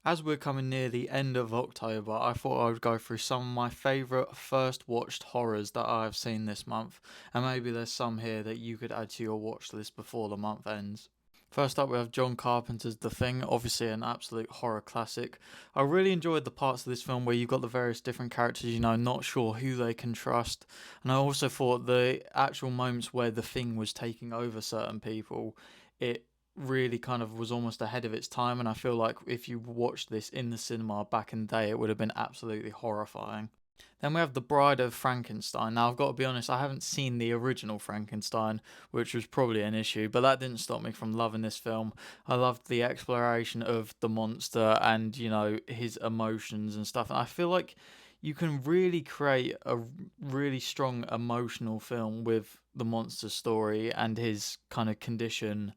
As we're coming near the end of October, I thought I would go through some of my favourite first watched horrors that I've seen this month, and maybe there's some here that you could add to your watch list before the month ends. First up, we have John Carpenter's The Thing, obviously an absolute horror classic. I really enjoyed the parts of this film where you've got the various different characters, not sure who they can trust. And I also thought the actual moments where The Thing was taking over certain people, it really kind of was almost ahead of its time. And I feel like if you watched this in the cinema back in the day, it would have been absolutely horrifying. Then we have The Bride of Frankenstein. Now, I've got to be honest, I haven't seen the original Frankenstein, which was probably an issue, but that didn't stop me from loving this film. I loved the exploration of the monster and, his emotions and stuff. And I feel like you can really create a really strong emotional film with the monster story and his kind of condition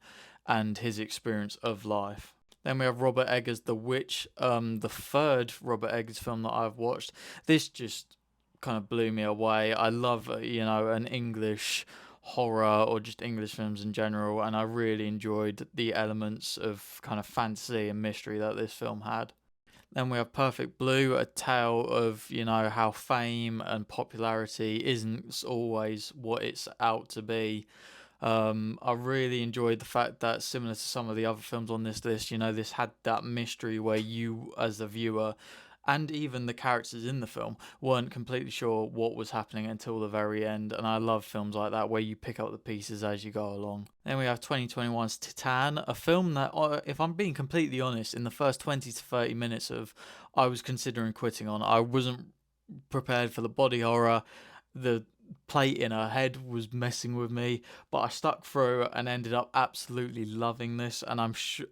and his experience of life. Then we have Robert Eggers' The Witch, the third Robert Eggers film that I've watched. This just kind of blew me away. I love, an English horror or just English films in general, and I really enjoyed the elements of kind of fantasy and mystery that this film had. Then we have Perfect Blue, a tale of, how fame and popularity isn't always what it's out to be. I really enjoyed the fact that, similar to some of the other films on this list, this had that mystery where you, as the viewer, and even the characters in the film, weren't completely sure what was happening until the very end. And I love films like that where you pick up the pieces as you go along. Then we have 2021's Titan, a film that, if I'm being completely honest, in the first 20 to 30 minutes of, I was considering quitting on. I wasn't prepared for the body horror. The plate in her head was messing with me, but I stuck through and ended up absolutely loving this. And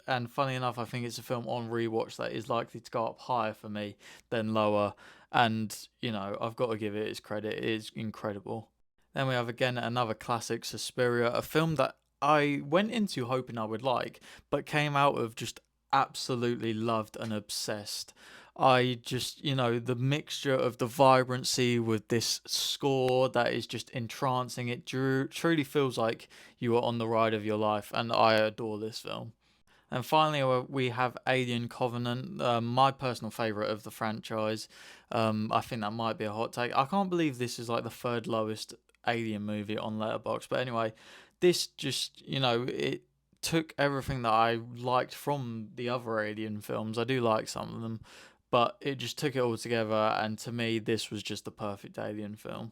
and funny enough, I think it's a film on rewatch that is likely to go up higher for me than lower. And I've got to give it its credit; it is incredible. Then we have again another classic, Suspiria, a film that I went into hoping I would like, but came out of just absolutely loved and obsessed. I just, the mixture of the vibrancy with this score that is just entrancing, it truly feels like you are on the ride of your life, and I adore this film. And finally, we have Alien Covenant, my personal favourite of the franchise. I think that might be a hot take. I can't believe this is like the third lowest Alien movie on Letterboxd. But anyway, this just, it took everything that I liked from the other Alien films. I do like some of them, but it just took it all together. And to me, this was just the perfect Alien film.